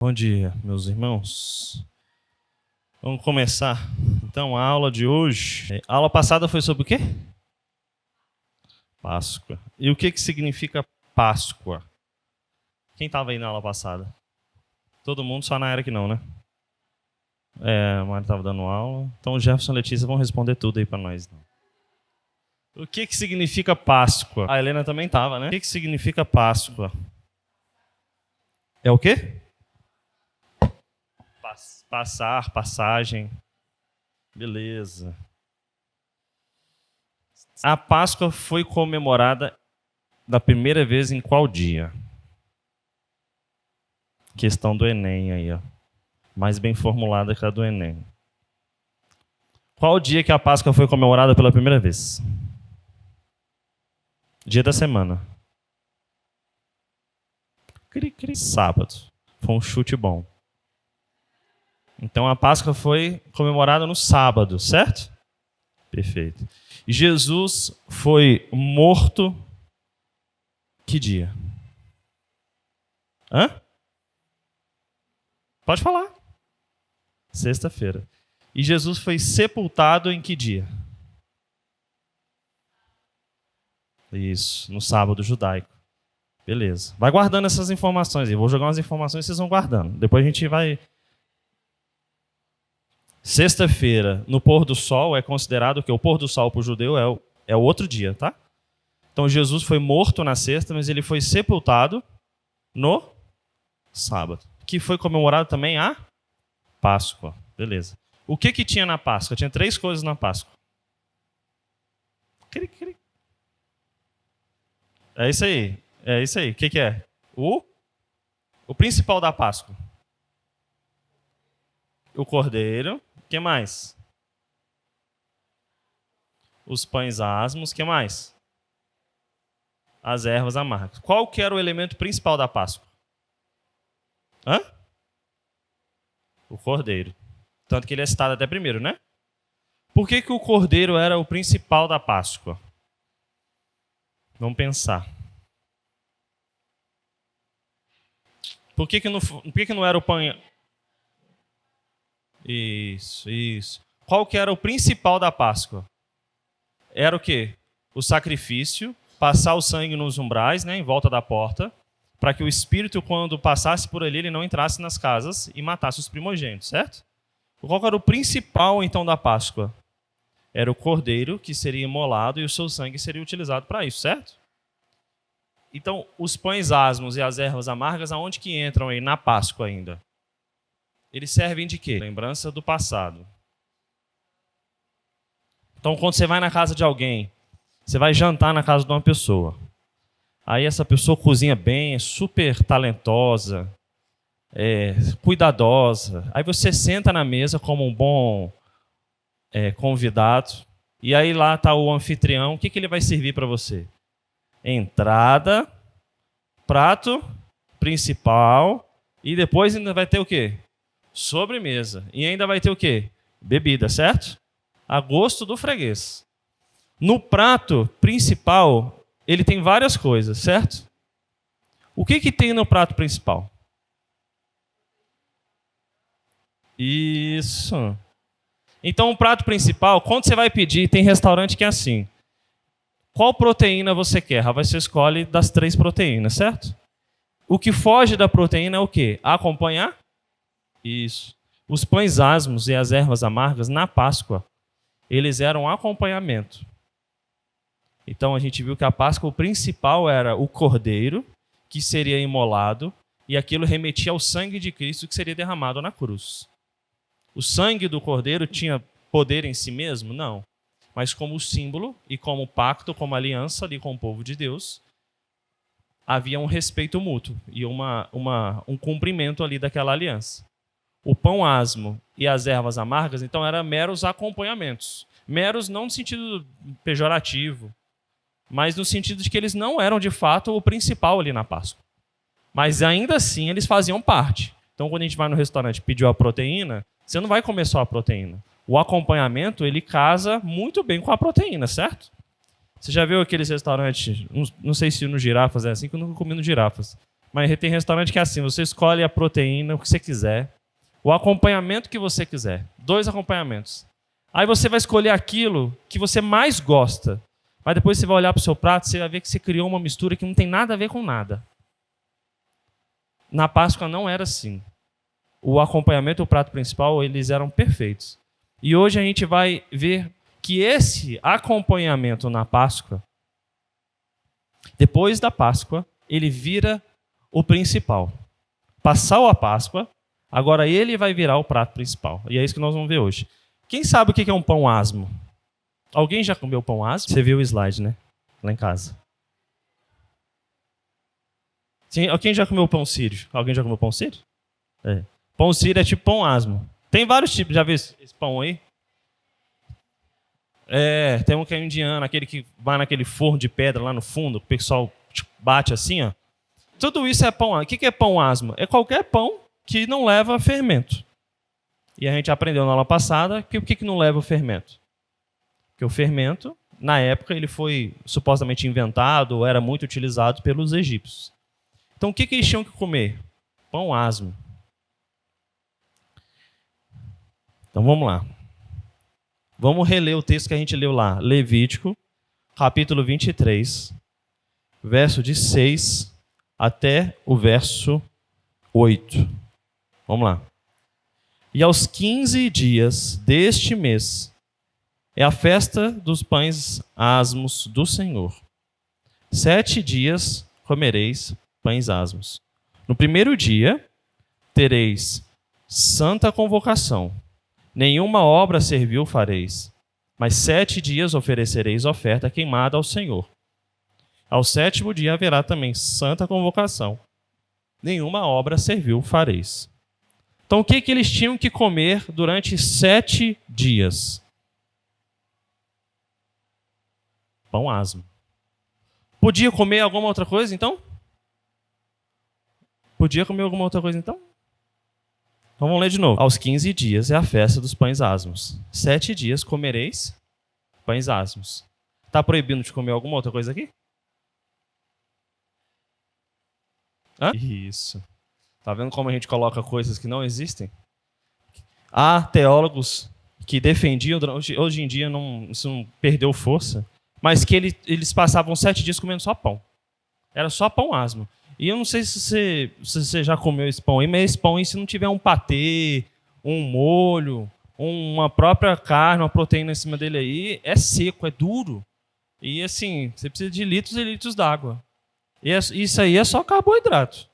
Bom dia, meus irmãos. Vamos começar, então, a aula de hoje. A aula passada foi sobre o quê? Páscoa. E o que significa Páscoa? Quem estava aí na aula passada? Todo mundo, só na era que não, né? A Mari estava dando aula. Então, o Jefferson e a Letícia vão responder tudo aí para nós. O que significa Páscoa? A Helena também estava, né? O que significa Páscoa? É o quê? Passar, passagem. Beleza. A Páscoa foi comemorada da primeira vez em qual dia? Questão do Enem aí, ó. Mais bem formulada que a do Enem. Qual o dia que a Páscoa foi comemorada pela primeira vez? Dia da semana. Sábado. Foi um chute bom. Então a Páscoa foi comemorada no sábado, certo? Perfeito. E Jesus foi morto que dia? Hã? Pode falar. Sexta-feira. E Jesus foi sepultado em que dia? Isso, no sábado judaico. Beleza. Vai guardando essas informações aí. Vou jogar umas informações e vocês vão guardando. Depois a gente vai... Sexta-feira, no pôr do sol, é considerado que o pôr do sol para o judeu é o outro dia, tá? Então Jesus foi morto na sexta, mas ele foi sepultado no sábado, que foi comemorado também a Páscoa. Beleza. O que tinha na Páscoa? Tinha 3 coisas na Páscoa. É isso aí. É isso aí. O que é? O principal da Páscoa. O cordeiro. O que mais? Os pães asmos. O que mais? As ervas amargas. Qual que era o elemento principal da Páscoa? Hã? O cordeiro. Tanto que ele é citado até primeiro, né? Por que o cordeiro era o principal da Páscoa? Vamos pensar. Por que não era o pão? Isso. Qual que era o principal da Páscoa? Era o quê? O sacrifício, passar o sangue nos umbrais, né, em volta da porta, para que o espírito, quando passasse por ali, ele não entrasse nas casas e matasse os primogênitos, certo? Qual era o principal, então, da Páscoa? Era o cordeiro que seria imolado e o seu sangue seria utilizado para isso, certo? Então, os pães asmos e as ervas amargas, aonde que entram aí na Páscoa ainda? Eles servem de quê? Lembrança do passado. Então, quando você vai na casa de alguém, você vai jantar na casa de uma pessoa. Aí essa pessoa cozinha bem, é super talentosa, cuidadosa. Aí você senta na mesa como um bom convidado. E aí lá está o anfitrião. O que ele vai servir para você? Entrada, prato principal e depois ainda vai ter o quê? Sobremesa. E ainda vai ter o quê? Bebida, certo? A gosto do freguês. No prato principal, ele tem várias coisas, certo? O que tem no prato principal? Isso. Então, o prato principal, quando você vai pedir, tem restaurante que é assim. Qual proteína você quer? Aí você escolhe das 3 proteínas, certo? O que foge da proteína é o quê? Acompanhar? Isso. Os pães asmos e as ervas amargas, na Páscoa, eles eram acompanhamento. Então, a gente viu que a Páscoa, o principal era o cordeiro, que seria imolado, e aquilo remetia ao sangue de Cristo que seria derramado na cruz. O sangue do cordeiro tinha poder em si mesmo? Não. Mas como símbolo e como pacto, como aliança ali com o povo de Deus, havia um respeito mútuo e um cumprimento ali daquela aliança. O pão asmo e as ervas amargas, então, eram meros acompanhamentos. Meros não no sentido pejorativo, mas no sentido de que eles não eram, de fato, o principal ali na Páscoa. Mas ainda assim, eles faziam parte. Então, quando a gente vai no restaurante e pediu a proteína, você não vai comer só a proteína. O acompanhamento, ele casa muito bem com a proteína, certo? Você já viu aqueles restaurantes, não sei se no Girafas é assim, que eu nunca comi no Girafas, Mas tem restaurante que é assim, você escolhe a proteína, o que você quiser, o acompanhamento que você quiser. 2 acompanhamentos. Aí você vai escolher aquilo que você mais gosta. Mas depois você vai olhar para o seu prato, você vai ver que você criou uma mistura que não tem nada a ver com nada. Na Páscoa não era assim. O acompanhamento e o prato principal, eles eram perfeitos. E hoje a gente vai ver que esse acompanhamento na Páscoa, depois da Páscoa, ele vira o principal. Passou a Páscoa, agora ele vai virar o prato principal. E é isso que nós vamos ver hoje. Quem sabe o que é um pão asmo? Alguém já comeu pão asmo? Você viu o slide, né? Lá em casa. Sim, quem já comeu pão sírio? Alguém já comeu pão sírio? É. Pão sírio é tipo pão asmo. Tem vários tipos, já viu esse pão aí? É, tem um que é indiano, aquele que vai naquele forno de pedra lá no fundo, o pessoal bate assim, ó. Tudo isso é pão asmo. O que é pão asmo? É qualquer pão que não leva fermento. E a gente aprendeu na aula passada que o que não leva o fermento? Porque o fermento, na época, ele foi supostamente inventado ou era muito utilizado pelos egípcios. Então, o que eles tinham que comer? Pão asmo. Então, vamos lá. Vamos reler o texto que a gente leu lá. Levítico, capítulo 23, verso de 6 até o verso 8. Vamos lá. E aos 15 dias deste mês é a festa dos pães asmos do Senhor. 7 dias comereis pães asmos. No primeiro dia tereis santa convocação. Nenhuma obra servil fareis, mas 7 dias oferecereis oferta queimada ao Senhor. Ao 7º dia haverá também santa convocação. Nenhuma obra servil fareis. Então, o que eles tinham que comer durante 7 dias? Pão asmo. Podia comer alguma outra coisa, então? Podia comer alguma outra coisa, então? Então, vamos ler de novo. Aos 15 dias é a festa dos pães asmos. 7 dias comereis pães asmos. Está proibindo de comer alguma outra coisa aqui? Hã? Isso. Tá vendo como a gente coloca coisas que não existem? Há teólogos que defendiam, hoje em dia isso não perdeu força, mas que eles passavam 7 dias comendo só pão. Era só pão asmo. E eu não sei se você já comeu esse pão aí, mas esse pão aí, se não tiver um patê, um molho, uma própria carne, uma proteína em cima dele aí, é seco, é duro. E assim, você precisa de litros e litros d'água. E isso aí é só carboidrato.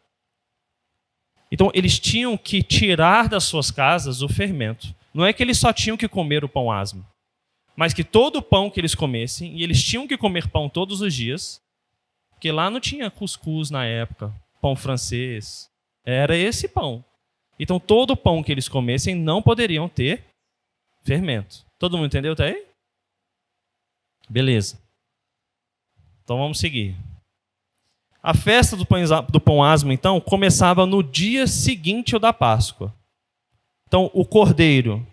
Então, eles tinham que tirar das suas casas o fermento. Não é que eles só tinham que comer o pão asmo, mas que todo o pão que eles comessem, e eles tinham que comer pão todos os dias, porque lá não tinha cuscuz na época, pão francês. Era esse pão. Então, todo o pão que eles comessem não poderiam ter fermento. Todo mundo entendeu até aí? Beleza. Então, vamos seguir. A festa do pão asmo, então, começava no dia seguinte ao da Páscoa. Então, o cordeiro,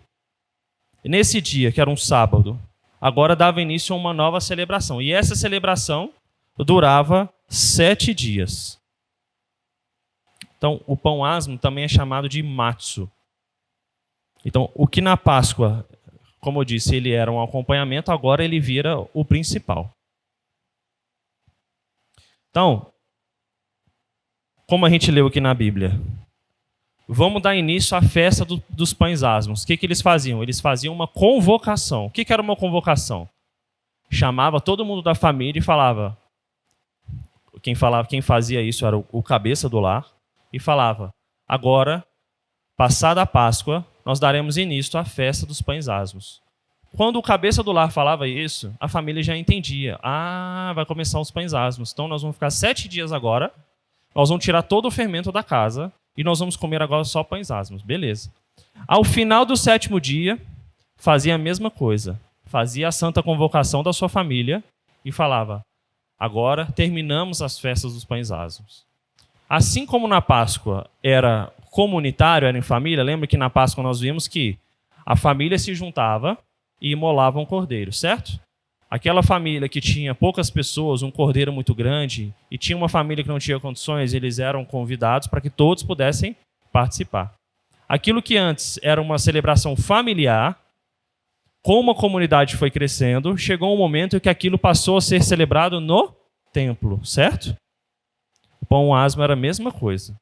nesse dia, que era um sábado, agora dava início a uma nova celebração. E essa celebração durava 7 dias. Então, o pão asmo também é chamado de matzo. Então, o que na Páscoa, como eu disse, ele era um acompanhamento, agora ele vira o principal. Então, como a gente leu aqui na Bíblia, vamos dar início à festa dos pães asmos. O que eles faziam? Eles faziam uma convocação. O que era uma convocação? Chamava todo mundo da família e falava. Quem fazia isso era o cabeça do lar e falava: agora, passada a Páscoa, nós daremos início à festa dos pães asmos. Quando o cabeça do lar falava isso, a família já entendia. Ah, vai começar os pães asmos. Então nós vamos ficar 7 dias agora. Nós vamos tirar todo o fermento da casa e nós vamos comer agora só pães asmos. Beleza. Ao final do 7º dia, fazia a mesma coisa. Fazia a santa convocação da sua família e falava: agora terminamos as festas dos pães asmos. Assim como na Páscoa era comunitário, era em família, lembra que na Páscoa nós vimos que a família se juntava e imolava um cordeiro, certo? Aquela família que tinha poucas pessoas, um cordeiro muito grande, e tinha uma família que não tinha condições, eles eram convidados para que todos pudessem participar. Aquilo que antes era uma celebração familiar, como a comunidade foi crescendo, chegou um momento em que aquilo passou a ser celebrado no templo, certo? O pão asmo era a mesma coisa.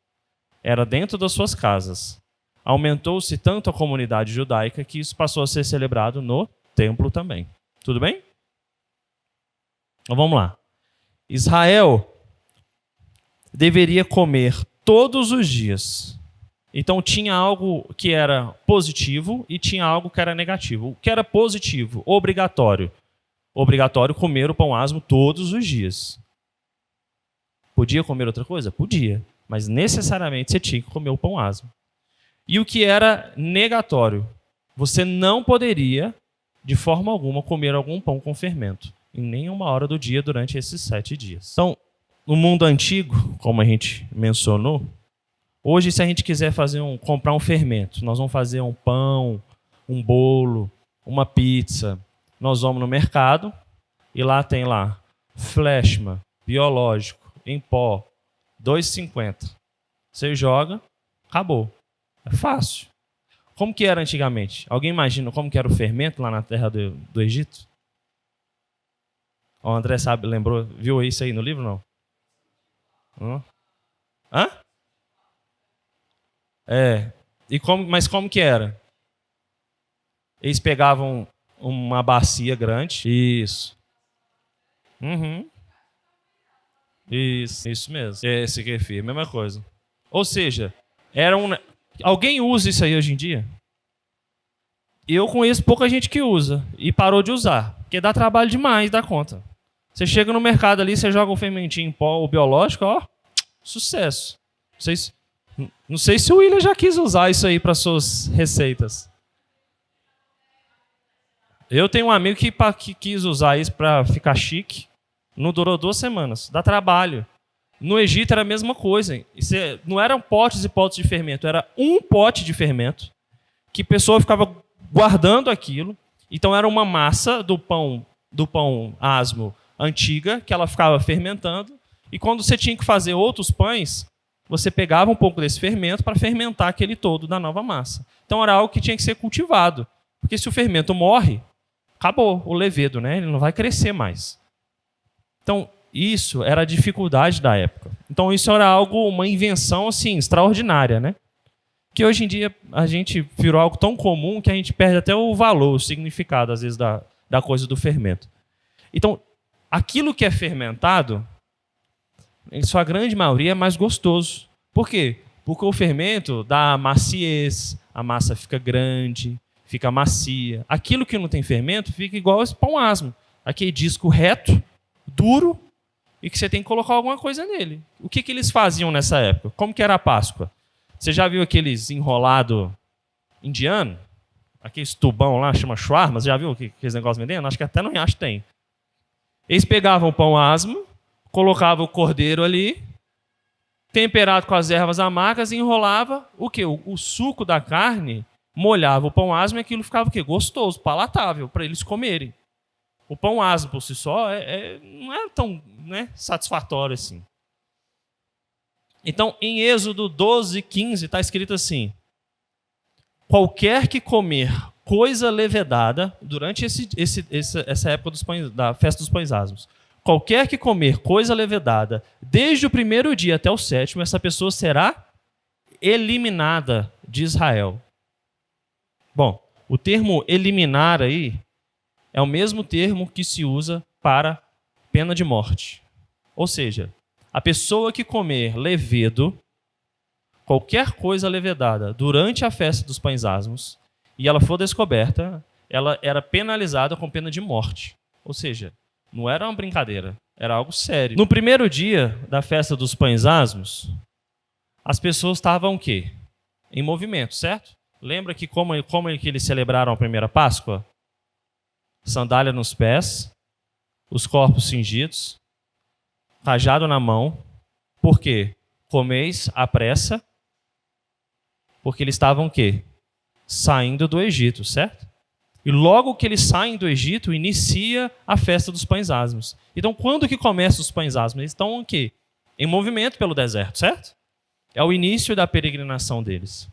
Era dentro das suas casas. Aumentou-se tanto a comunidade judaica que isso passou a ser celebrado no templo também. Tudo bem? Então vamos lá. Israel deveria comer todos os dias. Então tinha algo que era positivo e tinha algo que era negativo. O que era positivo? Obrigatório. Obrigatório comer o pão asmo todos os dias. Podia comer outra coisa? Podia. Mas necessariamente você tinha que comer o pão asmo. E o que era negatório? Você não poderia, de forma alguma, comer algum pão com fermento. Em nenhuma hora do dia durante esses 7 dias. Então, no mundo antigo, como a gente mencionou, hoje, se a gente quiser comprar um fermento, nós vamos fazer um pão, um bolo, uma pizza. Nós vamos no mercado e lá tem Fleshman, biológico, em pó, R$2,50. Você joga, acabou. É fácil. Como que era antigamente? Alguém imagina como que era o fermento lá na terra do Egito? O André sabe, lembrou, viu isso aí no livro, não? Hã? Mas como que era? Eles pegavam uma bacia grande. Isso. Uhum. Isso mesmo. Esse kefir, mesma coisa. Ou seja, alguém usa isso aí hoje em dia? Eu conheço pouca gente que usa e parou de usar, porque dá trabalho demais, dá conta. Você chega no mercado ali, você joga um fermentinho em pó, o biológico, ó, sucesso. Não sei se o William já quis usar isso aí para suas receitas. Eu tenho um amigo que quis usar isso para ficar chique. Não durou 2 semanas. Dá trabalho. No Egito era a mesma coisa. Não eram potes e potes de fermento. Era um pote de fermento que a pessoa ficava guardando aquilo. Então era uma massa do pão asmo antiga que ela ficava fermentando. E quando você tinha que fazer outros pães, você pegava um pouco desse fermento para fermentar aquele todo da nova massa. Então era algo que tinha que ser cultivado. Porque se o fermento morre, acabou o levedo, né? Ele não vai crescer mais. Então, isso era a dificuldade da época. Então, isso era uma invenção assim, extraordinária, né? Que hoje em dia a gente virou algo tão comum que a gente perde até o valor, o significado, às vezes, da coisa do fermento. Então, aquilo que é fermentado, em sua grande maioria, é mais gostoso. Por quê? Porque o fermento dá maciez, a massa fica grande, fica macia. Aquilo que não tem fermento fica igual esse pão asmo. Aquele disco reto, duro, e que você tem que colocar alguma coisa nele. O que eles faziam nessa época? Como que era a Páscoa? Você já viu aqueles enrolado indiano? Aqueles tubão lá, chama shawarma, você já viu aqueles negócios vendendo? Acho que até no Riacho tem. Eles pegavam o pão asmo, colocavam o cordeiro ali, temperado com as ervas amargas, e enrolava o quê? O suco da carne molhava o pão asmo e aquilo ficava o quê? Gostoso, palatável, para eles comerem. O pão asmo por si só não é tão, né, satisfatório assim. Então, em Êxodo 12:15, está escrito assim: qualquer que comer coisa levedada, durante essa época da festa dos pães asmos, qualquer que comer coisa levedada, desde o primeiro dia até o 7º, essa pessoa será eliminada de Israel. Bom, o termo eliminar aí é o mesmo termo que se usa para pena de morte. Ou seja, a pessoa que comer levedo, qualquer coisa levedada, durante a festa dos pães asmos, e ela for descoberta, ela era penalizada com pena de morte. Ou seja, não era uma brincadeira, era algo sério. No primeiro dia da festa dos pães asmos, as pessoas estavam o quê? Em movimento, certo? Lembra que como que eles celebraram a primeira Páscoa? Sandália nos pés, os corpos cingidos, cajado na mão. Por quê? Comeis à pressa, porque eles estavam o quê? Saindo do Egito, certo? E logo que eles saem do Egito, inicia a festa dos pães asmos. Então, quando que começa os pães asmos? Eles estão o quê? Em movimento pelo deserto, certo? É o início da peregrinação deles.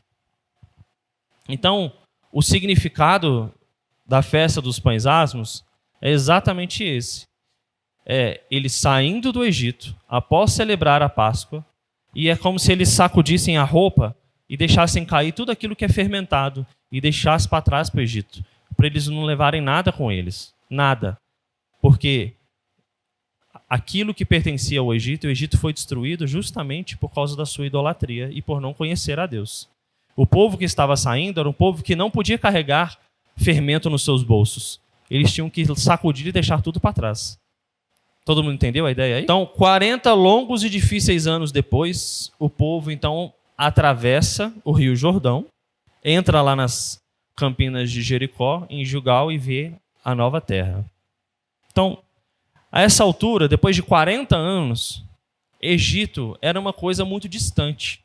Então, o significado da festa dos pães asmos é exatamente esse. É eles saindo do Egito, após celebrar a Páscoa, e é como se eles sacudissem a roupa e deixassem cair tudo aquilo que é fermentado e deixassem para trás para o Egito, para eles não levarem nada com eles. Nada. Porque aquilo que pertencia ao Egito, o Egito foi destruído justamente por causa da sua idolatria e por não conhecer a Deus. O povo que estava saindo era um povo que não podia carregar fermento nos seus bolsos. Eles tinham que sacudir e deixar tudo para trás. Todo mundo entendeu a ideia aí? Então, 40 longos e difíceis anos depois, o povo então atravessa o Rio Jordão, entra lá nas campinas de Jericó, em Gilgal, e vê a nova terra. Então, a essa altura, depois de 40 anos, Egito era uma coisa muito distante.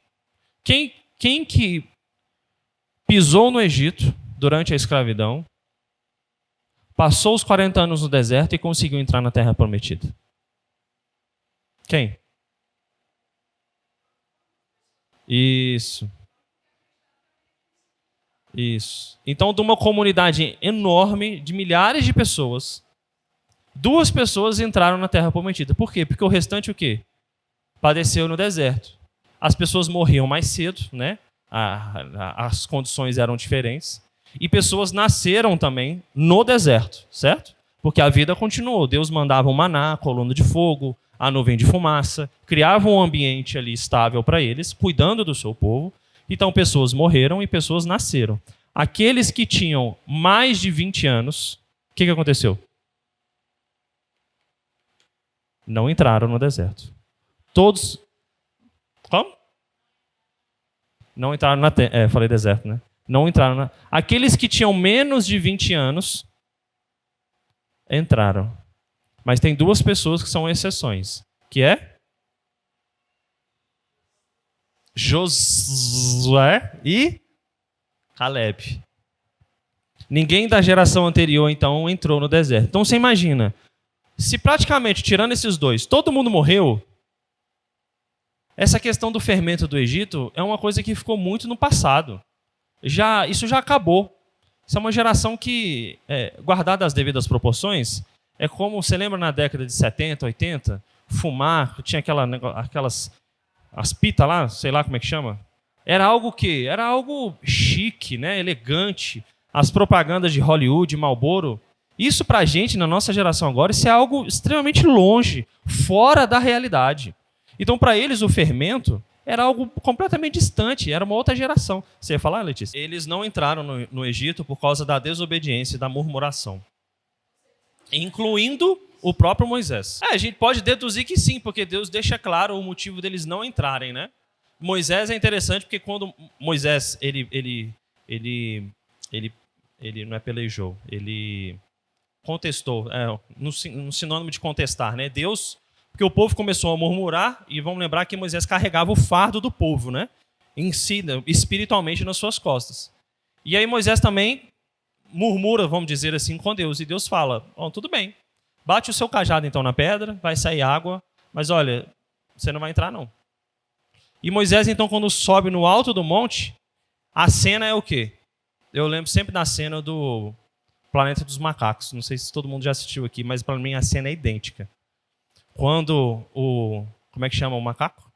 Quem que pisou no Egito durante a escravidão, passou os 40 anos no deserto e conseguiu entrar na Terra Prometida? Quem? Isso. Isso. Então, de uma comunidade enorme, de milhares de pessoas, 2 pessoas entraram na Terra Prometida. Por quê? Porque o restante o quê? Padeceu no deserto. As pessoas morriam mais cedo, né? As condições eram diferentes. E pessoas nasceram também no deserto, certo? Porque a vida continuou. Deus mandava um maná, a coluna de fogo, a nuvem de fumaça, criava um ambiente ali estável para eles, cuidando do seu povo. Então, pessoas morreram e pessoas nasceram. Aqueles que tinham mais de 20 anos, o que aconteceu? Não entraram no deserto. Todos... Como? Não entraram na terra. Falei deserto, né? Não entraram na... Aqueles que tinham menos de 20 anos entraram. Mas tem 2 pessoas que são exceções. Que é? Josué e Caleb. Ninguém da geração anterior, então, entrou no deserto. Então, você imagina, se praticamente, tirando esses 2, todo mundo morreu, essa questão do fermento do Egito é uma coisa que ficou muito no passado. Isso já acabou. Isso é uma geração que, guardada as devidas proporções, é como, você lembra na década de 70, 80, fumar, tinha aquelas as pitas lá, sei lá como é que chama. Era algo que? Era algo chique, né? Elegante. As propagandas de Hollywood, Marlboro. Isso pra gente, na nossa geração agora, isso é algo extremamente longe, fora da realidade. Então, para eles, o fermento era algo completamente distante, era uma outra geração. Você ia falar, Letícia? Eles não entraram no Egito por causa da desobediência e da murmuração, incluindo o próprio Moisés. A gente pode deduzir que sim, porque Deus deixa claro o motivo deles não entrarem, né? Moisés é interessante porque quando Moisés ele não é pelejou, ele contestou, no sinônimo de contestar, né? Deus, porque o povo começou a murmurar, e vamos lembrar que Moisés carregava o fardo do povo, né? Em si, espiritualmente nas suas costas. E aí Moisés também murmura, vamos dizer assim, com Deus, e Deus fala: tudo bem, bate o seu cajado então na pedra, vai sair água, mas olha, você não vai entrar não. E Moisés então, quando sobe no alto do monte, a cena é o quê? Eu lembro sempre da cena do Planeta dos Macacos. Não sei se todo mundo já assistiu aqui, mas para mim a cena é idêntica. Quando como é que chama o macaco?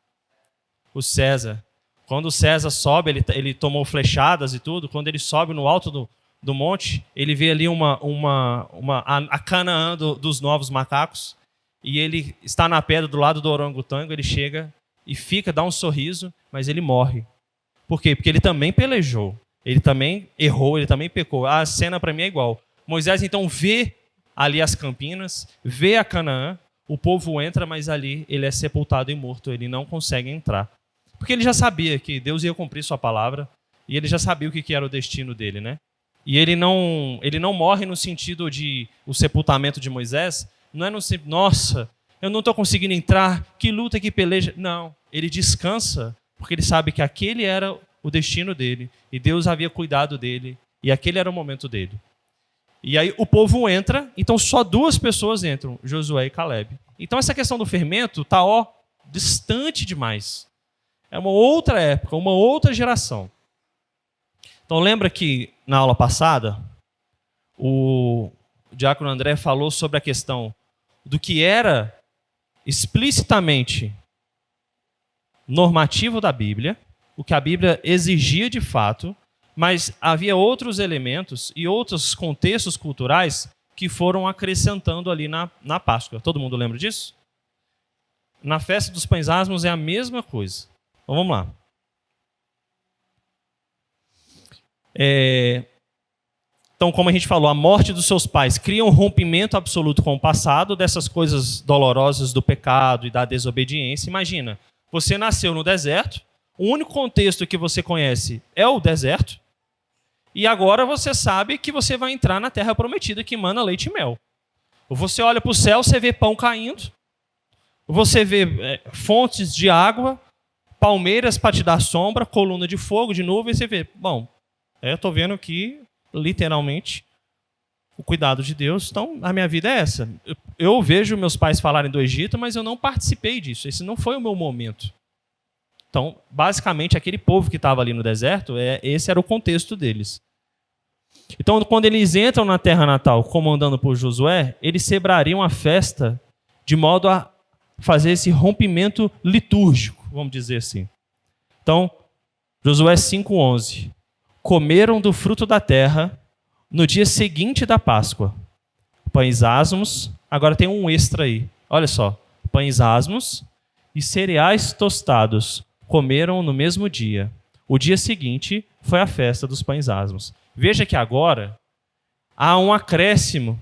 O César. Quando o César sobe, ele tomou flechadas e tudo. Quando ele sobe no alto do monte, ele vê ali a Canaã dos novos macacos. E ele está na pedra do lado do orangotango. Ele chega e dá um sorriso, mas ele morre. Por quê? Porque ele também pelejou. Ele também errou, ele também pecou. A cena para mim é igual. Moisés então vê ali as campinas, vê a Canaã, o povo entra, mas ali ele é sepultado e morto, ele não consegue entrar. Porque ele já sabia que Deus ia cumprir sua palavra, e ele já sabia o que era o destino dele, né? E ele não morre no sentido de o sepultamento de Moisés, não é no sentido, nossa, eu não estou conseguindo entrar, que luta, que peleja. Não, ele descansa, porque ele sabe que aquele era o destino dele, e Deus havia cuidado dele, e aquele era o momento dele. E aí o povo entra, então só 2 pessoas entram, Josué e Caleb. Então essa questão do fermento está distante demais. É uma outra época, uma outra geração. Então lembra que na aula passada o diácono André falou sobre a questão do que era explicitamente normativo da Bíblia, o que a Bíblia exigia de fato, mas havia outros elementos e outros contextos culturais que foram acrescentando ali na Páscoa. Todo mundo lembra disso? Na festa dos pães asmos é a mesma coisa. Então vamos lá. Então, como a gente falou, a morte dos seus pais cria um rompimento absoluto com o passado, dessas coisas dolorosas do pecado e da desobediência. Imagina, você nasceu no deserto, o único contexto que você conhece é o deserto, e agora você sabe que você vai entrar na terra prometida que mana leite e mel. Você olha para o céu, você vê pão caindo, você vê fontes de água, palmeiras para te dar sombra, coluna de fogo, de nuvem, e você vê, bom, eu estou vendo aqui, literalmente, o cuidado de Deus. Então, a minha vida é essa. Eu vejo meus pais falarem do Egito, mas eu não participei disso. Esse não foi o meu momento. Então, basicamente, aquele povo que estava ali no deserto, esse era o contexto deles. Então, quando eles entram na terra natal, comandando por Josué, eles celebrariam a festa de modo a fazer esse rompimento litúrgico, vamos dizer assim. Então, Josué 5:11. Comeram do fruto da terra no dia seguinte da Páscoa. Pães asmos, agora tem um extra aí. Olha só, pães asmos e cereais tostados comeram no mesmo dia. O dia seguinte foi a festa dos pães asmos. Veja que agora há um acréscimo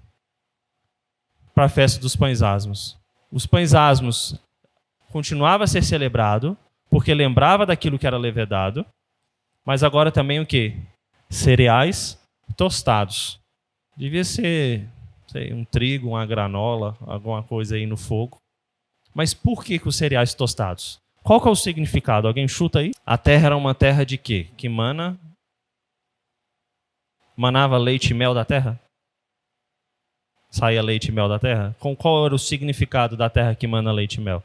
para a festa dos pães asmos. Os pães asmos continuava a ser celebrado, porque lembrava daquilo que era levedado, mas agora também o quê? Cereais tostados. Devia ser, sei, um trigo, uma granola, alguma coisa aí no fogo. Mas por que os cereais tostados? Qual que é o significado? Alguém chuta aí? A terra era uma terra de quê? Que manava leite e mel da terra? Saía leite e mel da terra? Qual era o significado da terra que mana leite e mel?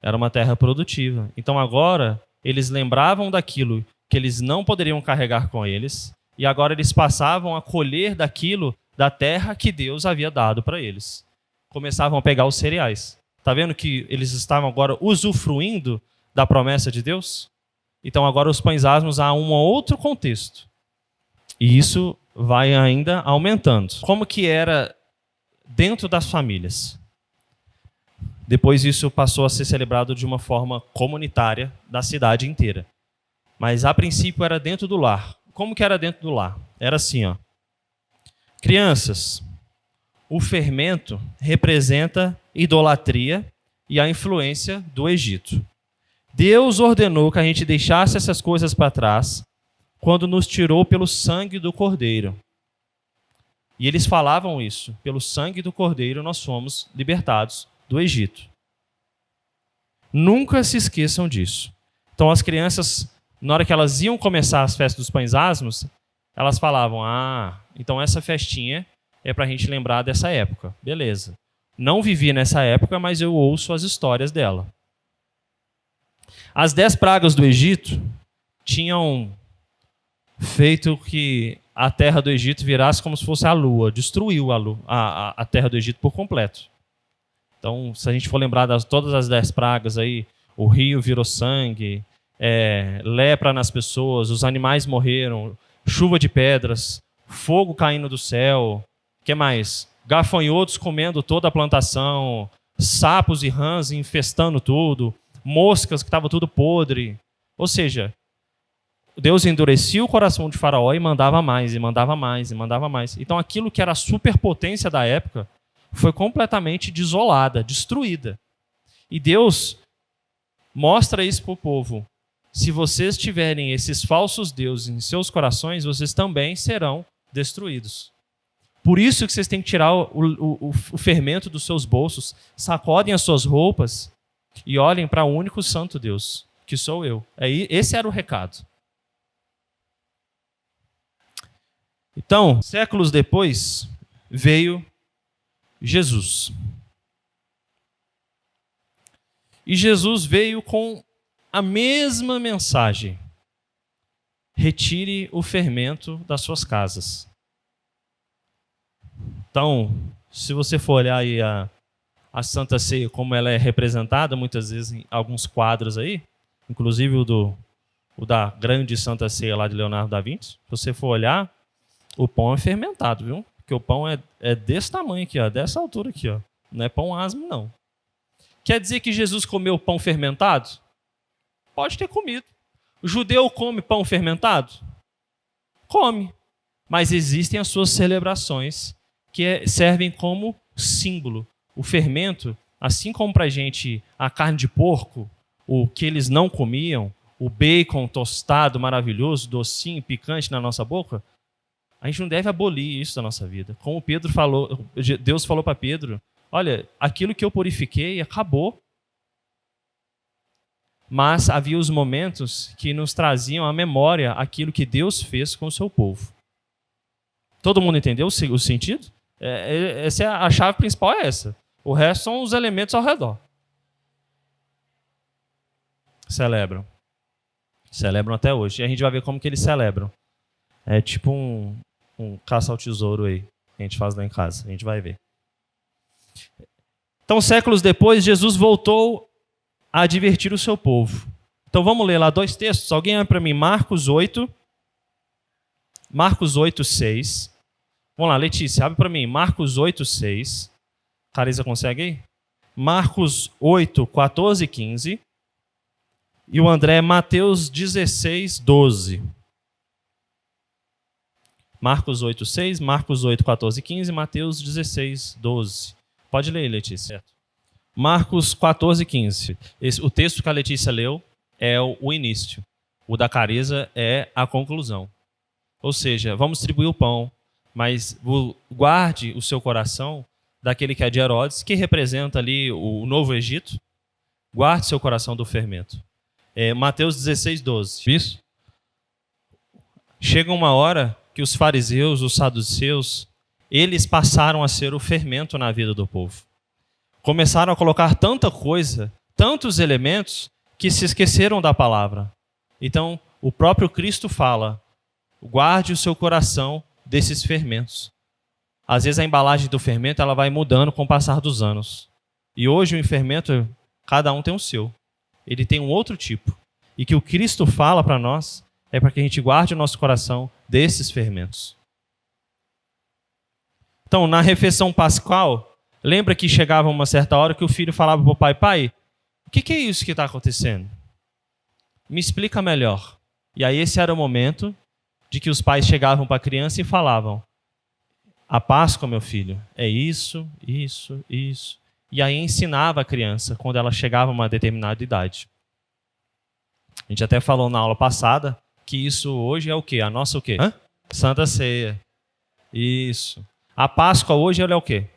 Era uma terra produtiva. Então agora eles lembravam daquilo que eles não poderiam carregar com eles, e agora eles passavam a colher daquilo da terra que Deus havia dado para eles. Começavam a pegar os cereais. Está vendo que eles estavam agora usufruindo da promessa de Deus? Então agora os pães asmos há um outro contexto. E isso vai ainda aumentando. Como que era dentro das famílias? Depois isso passou a ser celebrado de uma forma comunitária da cidade inteira. Mas a princípio era dentro do lar. Como que era dentro do lar? Era assim, ó. Crianças, o fermento representa idolatria e a influência do Egito. Deus ordenou que a gente deixasse essas coisas para trás quando nos tirou pelo sangue do Cordeiro. E eles falavam isso. Pelo sangue do Cordeiro nós fomos libertados do Egito. Nunca se esqueçam disso. Então as crianças, na hora que elas iam começar as festas dos pães asmos, elas falavam, então essa festinha é para a gente lembrar dessa época. Beleza. Não vivi nessa época, mas eu ouço as histórias dela. As 10 pragas do Egito tinham feito que a terra do Egito virasse como se fosse a lua, destruiu a terra do Egito por completo. Então, se a gente for lembrar de todas as 10 pragas aí, o rio virou sangue, lepra nas pessoas, os animais morreram, chuva de pedras, fogo caindo do céu, o que mais? Gafanhotos comendo toda a plantação, sapos e rãs infestando tudo, moscas que estava tudo podre. Ou seja, Deus endurecia o coração de Faraó e mandava mais, e mandava mais, e mandava mais. Então aquilo que era a superpotência da época foi completamente desolada, destruída. E Deus mostra isso para o povo. Se vocês tiverem esses falsos deuses em seus corações, vocês também serão destruídos. Por isso que vocês têm que tirar o fermento dos seus bolsos, sacodem as suas roupas e olhem para o único santo Deus, que sou eu. Esse era o recado. Então, séculos depois, veio Jesus. E Jesus veio com a mesma mensagem. Retire o fermento das suas casas. Então, se você for olhar aí a Santa Ceia, como ela é representada muitas vezes em alguns quadros aí, inclusive o da grande Santa Ceia lá de Leonardo da Vinci, se você for olhar, o pão é fermentado, viu? Porque o pão é desse tamanho aqui, ó, dessa altura aqui, ó. Não é pão asmo, não. Quer dizer que Jesus comeu pão fermentado? Pode ter comido. O judeu come pão fermentado? Come. Mas existem as suas celebrações que servem como símbolo. O fermento, assim como para a gente a carne de porco, o que eles não comiam, o bacon tostado, maravilhoso, docinho, picante na nossa boca, a gente não deve abolir isso da nossa vida. Como Pedro falou, Deus falou para Pedro, olha, aquilo que eu purifiquei acabou. Mas havia os momentos que nos traziam à memória aquilo que Deus fez com o seu povo. Todo mundo entendeu o sentido? Essa é a chave principal, é essa. O resto são os elementos ao redor. Celebram. Celebram até hoje. E a gente vai ver como que eles celebram. É tipo um caça ao tesouro aí, que a gente faz lá em casa. A gente vai ver. Então, séculos depois, Jesus voltou a advertir o seu povo. Então, vamos ler lá 2 textos. Alguém olha para mim, Marcos 8, 6. Vamos lá, Letícia, abre para mim, Marcos 8, 6. Carisa, consegue aí? Marcos 8, 14 e 15. E o André, Mateus 16, 12. Marcos 8, 6, Marcos 8, 14 e 15, Mateus 16, 12. Pode ler, Letícia. Certo. Marcos 14, 15. O texto que a Letícia leu é o início. O da Carisa é a conclusão. Ou seja, vamos distribuir o pão, mas guarde o seu coração daquele que é de Herodes, que representa ali o Novo Egito. Guarde seu coração do fermento. Mateus 16, 12. Isso? Chega uma hora que os fariseus, os saduceus, eles passaram a ser o fermento na vida do povo. Começaram a colocar tanta coisa, tantos elementos, que se esqueceram da palavra. Então, o próprio Cristo fala, guarde o seu coração desses fermentos. Às vezes a embalagem do fermento ela vai mudando com o passar dos anos. E hoje o fermento, cada um tem o seu. Ele tem um outro tipo. E que o Cristo fala para nós é para que a gente guarde o nosso coração desses fermentos. Então, na refeição pascal, lembra que chegava uma certa hora que o filho falava para o pai, pai, o que é isso que está acontecendo? Me explica melhor. E aí esse era o momento de que os pais chegavam para a criança e falavam, a Páscoa, meu filho, é isso, isso, isso. E aí ensinava a criança quando ela chegava a uma determinada idade. A gente até falou na aula passada que isso hoje é o quê? A nossa o quê? Santa Ceia. Isso. A Páscoa hoje ela é o quê?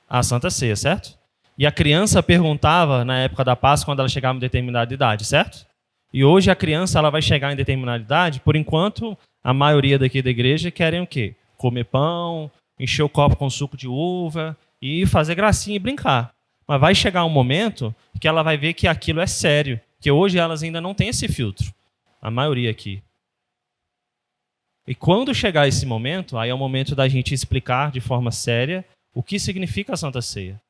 A Santa Ceia, certo? E a criança perguntava na época da Páscoa quando ela chegava em determinada idade, certo? E hoje a criança ela vai chegar em determinada idade, por enquanto a maioria daqui da igreja querem o quê? Comer pão, encher o copo com suco de uva e fazer gracinha e brincar. Mas vai chegar um momento que ela vai ver que aquilo é sério, que hoje elas ainda não têm esse filtro, a maioria aqui. E quando chegar esse momento, aí é o momento da gente explicar de forma séria o que significa a Santa Ceia.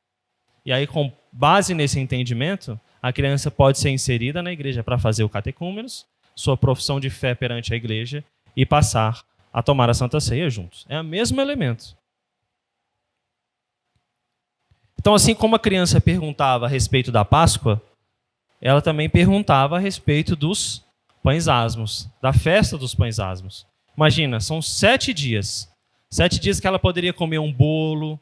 E aí, com base nesse entendimento, a criança pode ser inserida na igreja para fazer o catecúmenos, sua profissão de fé perante a igreja e passar a tomar a Santa Ceia juntos. É o mesmo elemento. Então, assim como a criança perguntava a respeito da Páscoa, ela também perguntava a respeito dos pães asmos, da festa dos pães asmos. Imagina, são 7 dias. 7 dias que ela poderia comer um bolo.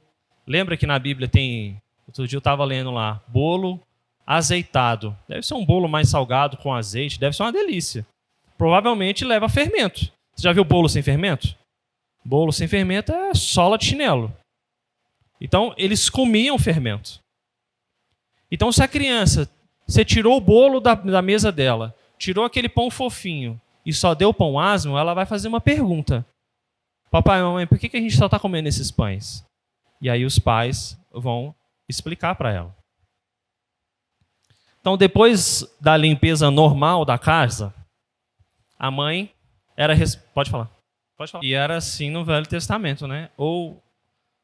Lembra que na Bíblia tem, outro dia eu estava lendo lá, bolo azeitado. Deve ser um bolo mais salgado com azeite, deve ser uma delícia. Provavelmente leva fermento. Você já viu bolo sem fermento? Bolo sem fermento é sola de chinelo. Então, eles comiam fermento. Então, se a criança, você tirou o bolo da mesa dela, tirou aquele pão fofinho e só deu pão asmo, ela vai fazer uma pergunta. papai e mamãe, por que a gente só está comendo esses pães? E aí os pais vão explicar para ela. Então, depois da limpeza normal da casa, a mãe era... Pode falar. Pode falar. E era assim no Velho Testamento, né? Ou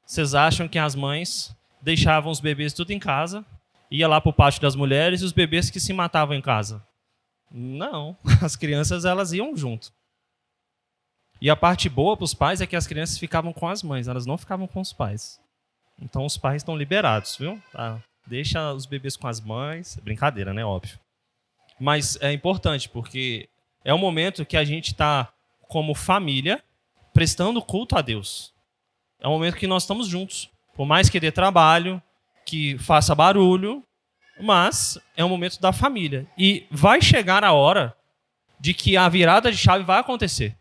vocês acham que as mães deixavam os bebês tudo em casa, ia lá para o pátio das mulheres e os bebês que se matavam em casa? Não, as crianças elas iam junto. E a parte boa para os pais é que as crianças ficavam com as mães, elas não ficavam com os pais. Então os pais estão liberados, viu? Tá? Deixa os bebês com as mães. Brincadeira, né? Óbvio. Mas é importante, porque é um momento que a gente está, como família, prestando culto a Deus. É um momento que nós estamos juntos. Por mais que dê trabalho, que faça barulho, mas é um momento da família. E vai chegar a hora de que a virada de chave vai acontecer.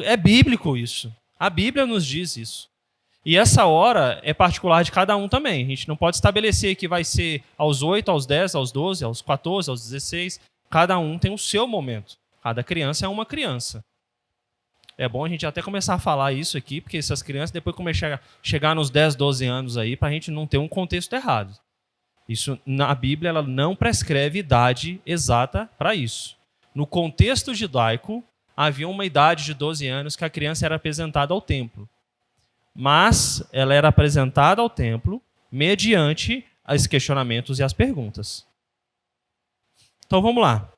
É bíblico isso. A Bíblia nos diz isso. E essa hora é particular de cada um também. A gente não pode estabelecer que vai ser aos 8, aos 10, aos 12, aos 14, aos 16. Cada um tem o seu momento. Cada criança é uma criança. É bom a gente até começar a falar isso aqui, porque essas crianças depois começam a chegar nos 10, 12 anos aí, para a gente não ter um contexto errado. Isso, na Bíblia, ela não prescreve idade exata para isso. No contexto judaico, havia uma idade de 12 anos que a criança era apresentada ao templo. Mas ela era apresentada ao templo mediante os questionamentos e as perguntas. Então vamos lá.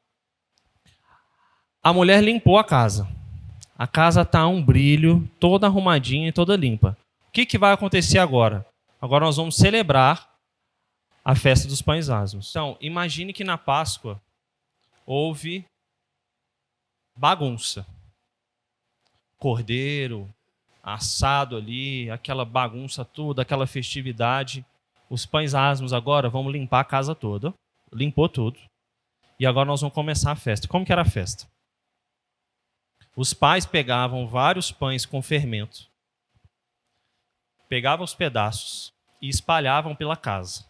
A mulher limpou a casa. A casa está um brilho, toda arrumadinha e toda limpa. O que vai acontecer agora? Agora nós vamos celebrar a festa dos pães asmos. Então, imagine que na Páscoa houve bagunça. Cordeiro, assado ali, aquela bagunça toda, aquela festividade. Os pães asmos agora, vamos limpar a casa toda. Limpou tudo. E agora nós vamos começar a festa. Como que era a festa? Os pais pegavam vários pães com fermento, pegavam os pedaços e espalhavam pela casa,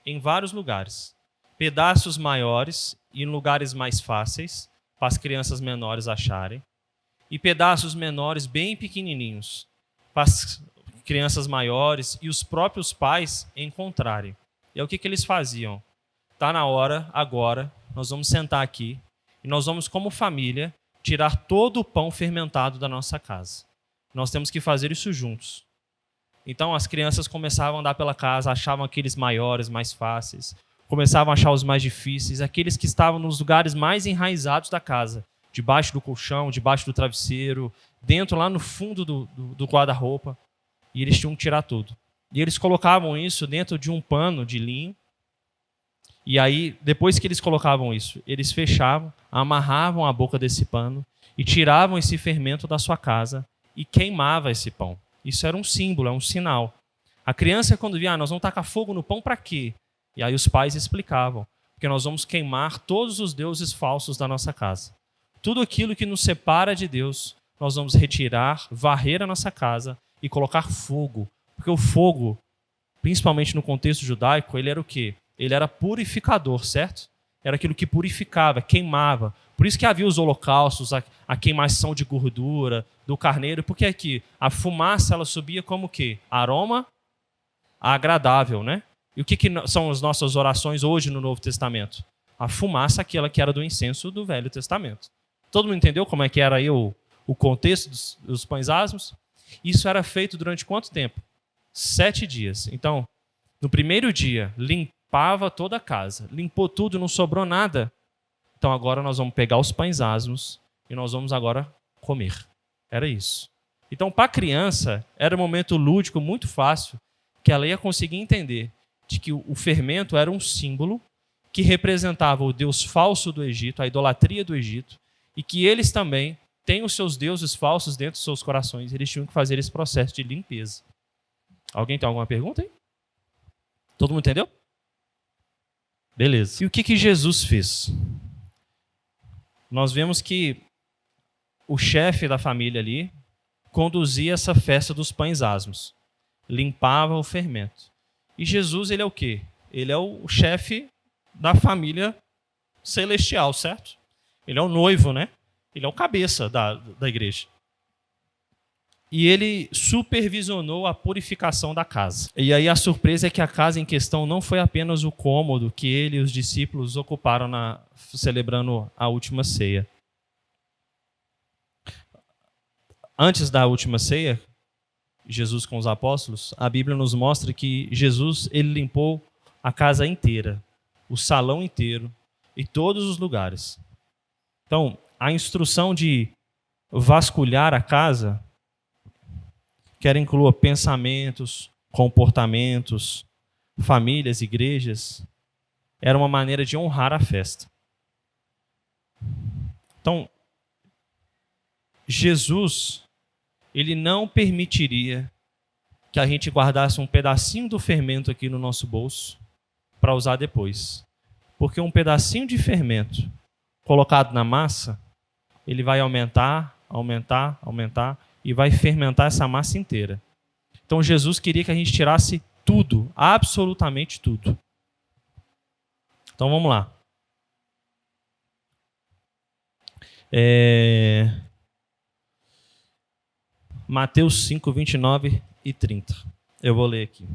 em vários lugares. Pedaços maiores e em lugares mais fáceis, para as crianças menores acharem, e pedaços menores bem pequenininhos, para as crianças maiores e os próprios pais encontrarem. E é o que eles faziam? Está na hora, agora, nós vamos sentar aqui e nós vamos, como família, tirar todo o pão fermentado da nossa casa. Nós temos que fazer isso juntos. Então as crianças começavam a andar pela casa, achavam aqueles maiores, mais fáceis, começavam a achar os mais difíceis, aqueles que estavam nos lugares mais enraizados da casa, debaixo do colchão, debaixo do travesseiro, dentro, lá no fundo do guarda-roupa, e eles tinham que tirar tudo. E eles colocavam isso dentro de um pano de linho, e aí, depois que eles colocavam isso, eles fechavam, amarravam a boca desse pano e tiravam esse fermento da sua casa e queimavam esse pão. Isso era um símbolo, é um sinal. A criança, quando via, nós vamos tacar fogo no pão para quê? E aí os pais explicavam, porque nós vamos queimar todos os deuses falsos da nossa casa. Tudo aquilo que nos separa de Deus, nós vamos retirar, varrer a nossa casa e colocar fogo. Porque o fogo, principalmente no contexto judaico, ele era o quê? Ele era purificador, certo? Era aquilo que purificava, queimava. Por isso que havia os holocaustos, a queimação de gordura do carneiro, porque aqui a fumaça ela subia como o quê? Aroma agradável, né? E o que são as nossas orações hoje no Novo Testamento? A fumaça, aquela que era do incenso do Velho Testamento. Todo mundo entendeu como é que era aí o contexto dos pães asmos? Isso era feito durante quanto tempo? 7 dias. Então, no primeiro dia, limpava toda a casa. Limpou tudo, não sobrou nada. Então agora nós vamos pegar os pães asmos e nós vamos agora comer. Era isso. Então, para a criança, era um momento lúdico muito fácil, que ela ia conseguir entender de que o fermento era um símbolo que representava o deus falso do Egito, a idolatria do Egito, e que eles também têm os seus deuses falsos dentro dos seus corações. Eles tinham que fazer esse processo de limpeza. Alguém tem alguma pergunta aí? Todo mundo entendeu? Beleza. E o que Jesus fez? Nós vemos que o chefe da família ali conduzia essa festa dos pães asmos. Limpava o fermento. E Jesus, ele é o quê? Ele é o chefe da família celestial, certo? Ele é o noivo, né? Ele é o cabeça da igreja. e ele supervisionou a purificação da casa. E aí a surpresa é que a casa em questão não foi apenas o cômodo que ele e os discípulos ocuparam celebrando a última ceia. Antes da última ceia, Jesus com os apóstolos, a Bíblia nos mostra que Jesus ele limpou a casa inteira, o salão inteiro e todos os lugares. Então, a instrução de vasculhar a casa, quer inclua pensamentos, comportamentos, famílias, igrejas, era uma maneira de honrar a festa. Então, Jesus, ele não permitiria que a gente guardasse um pedacinho do fermento aqui no nosso bolso para usar depois. Porque um pedacinho de fermento colocado na massa, ele vai aumentar e vai fermentar essa massa inteira. Então Jesus queria que a gente tirasse tudo, absolutamente tudo. Então vamos lá. Mateus 5, 29 e 30. Eu vou ler aqui.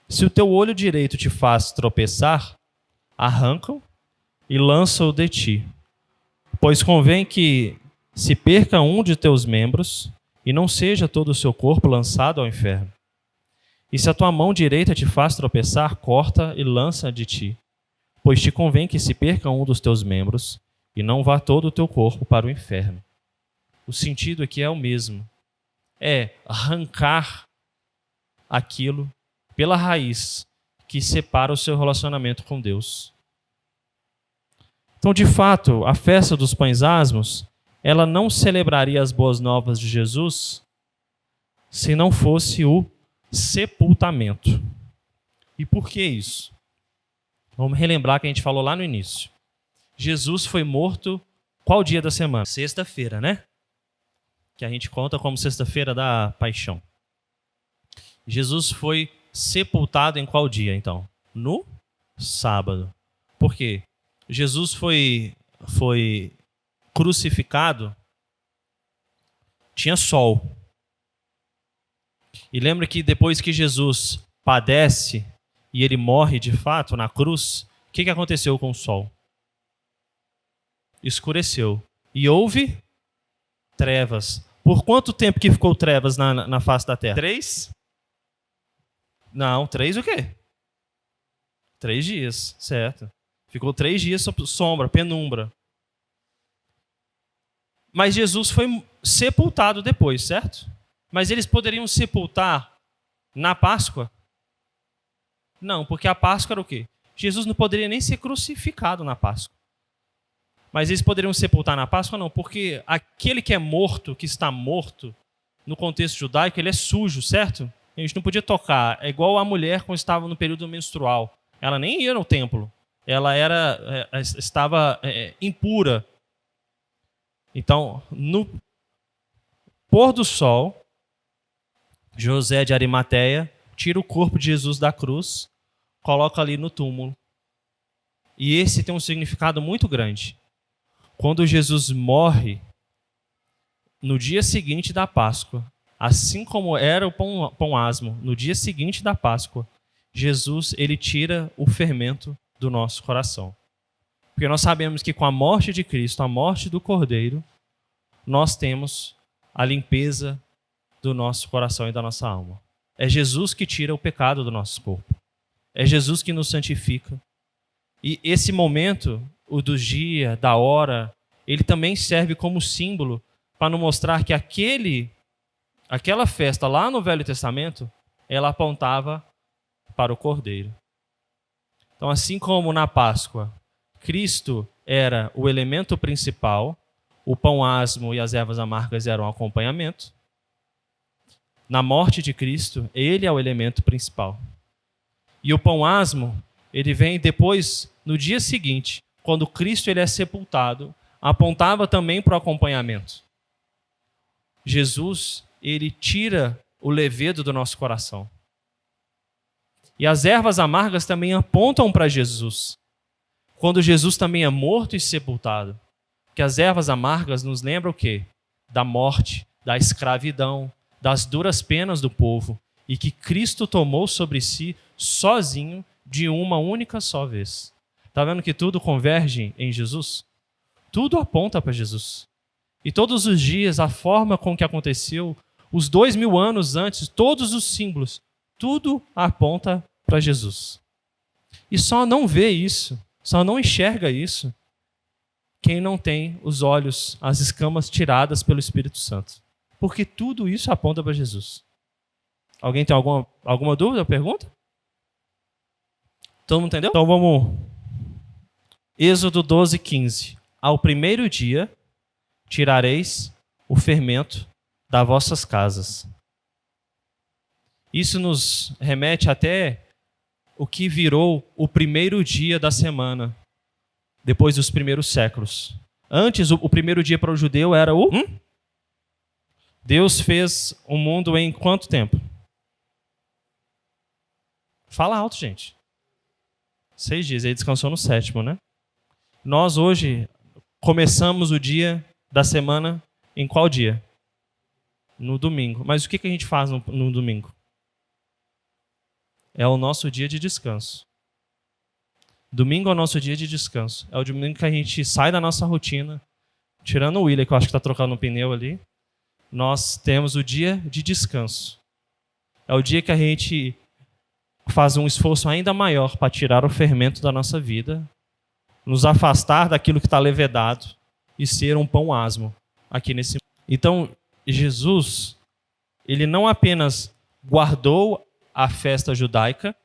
Se o teu olho direito te faz tropeçar, arranca-o e lança-o de ti. Pois convém que se perca um de teus membros e não seja todo o seu corpo lançado ao inferno. E se a tua mão direita te faz tropeçar, corta e lança de ti. Pois te convém que se perca um dos teus membros e não vá todo o teu corpo para o inferno. O sentido aqui é o mesmo. É arrancar aquilo pela raiz que separa o seu relacionamento com Deus. Então, de fato, a festa dos pães asmos, ela não celebraria as boas novas de Jesus se não fosse o sepultamento. E por que isso? Vamos relembrar que a gente falou lá no início. Jesus foi morto qual dia da semana? Sexta-feira, né? Que a gente conta como sexta-feira da paixão. Jesus foi sepultado em qual dia, então? No sábado. Por quê? Jesus foi crucificado, tinha sol. E lembra que depois que Jesus padece e ele morre de fato na cruz, o que aconteceu com o sol? Escureceu. E houve trevas. Por quanto tempo que ficou trevas na face da terra? 3? Não, 3 o quê? 3 dias, certo. Ficou 3 dias sob sombra, penumbra. Mas Jesus foi sepultado depois, certo? Mas eles poderiam sepultar na Páscoa? Não, porque a Páscoa era o quê? Jesus não poderia nem ser crucificado na Páscoa. Mas eles poderiam sepultar na Páscoa? Não, porque aquele que é morto, que está morto, no contexto judaico, ele é sujo, certo? A gente não podia tocar. É igual a mulher quando estava no período menstrual. Ela nem ia no templo. Ela estava impura. Então, no pôr do sol, José de Arimateia tira o corpo de Jesus da cruz, coloca ali no túmulo. E esse tem um significado muito grande. Quando Jesus morre, no dia seguinte da Páscoa, assim como era o pão asmo, no dia seguinte da Páscoa, Jesus ele tira o fermento do nosso coração. Porque nós sabemos que com a morte de Cristo, a morte do Cordeiro, nós temos a limpeza do nosso coração e da nossa alma. É Jesus que tira o pecado do nosso corpo. É Jesus que nos santifica. E esse momento, o do dia, da hora, ele também serve como símbolo para nos mostrar que aquela festa lá no Velho Testamento, ela apontava para o Cordeiro. Então, assim como na Páscoa, Cristo era o elemento principal, o pão asmo e as ervas amargas eram o acompanhamento. Na morte de Cristo, ele é o elemento principal. E o pão asmo, ele vem depois, no dia seguinte, quando Cristo ele é sepultado, apontava também para o acompanhamento. Jesus, ele tira o levedo do nosso coração. E as ervas amargas também apontam para Jesus. Quando Jesus também é morto e sepultado. Porque as ervas amargas nos lembram o quê? Da morte, da escravidão, das duras penas do povo, e que Cristo tomou sobre si sozinho de uma única só vez. Está vendo que tudo converge em Jesus? Tudo aponta para Jesus. E todos os dias, a forma com que aconteceu, os 2000 anos antes, todos os símbolos, tudo aponta para Jesus. E só não vê isso, só não enxerga isso, quem não tem os olhos, as escamas tiradas pelo Espírito Santo. Porque tudo isso aponta para Jesus. Alguém tem alguma dúvida, pergunta? Todo mundo entendeu? Então vamos. Êxodo 12, 15. Ao primeiro dia tirareis o fermento das vossas casas. Isso nos remete até o que virou o primeiro dia da semana, depois dos primeiros séculos. Antes, o primeiro dia para o judeu era o... Deus fez o mundo em quanto tempo? Fala alto, gente. 6 dias, ele descansou no 7º, né? Nós hoje começamos o dia da semana em qual dia? No domingo. Mas o que a gente faz no domingo? É o nosso dia de descanso. Domingo é o nosso dia de descanso. É o domingo que a gente sai da nossa rotina, tirando o William, que eu acho que está trocando um pneu ali. Nós temos o dia de descanso. É o dia que a gente faz um esforço ainda maior para tirar o fermento da nossa vida, nos afastar daquilo que está levedado e ser um pão asmo aqui nesse mundo. Então, Jesus, ele não apenas guardou a festa judaica,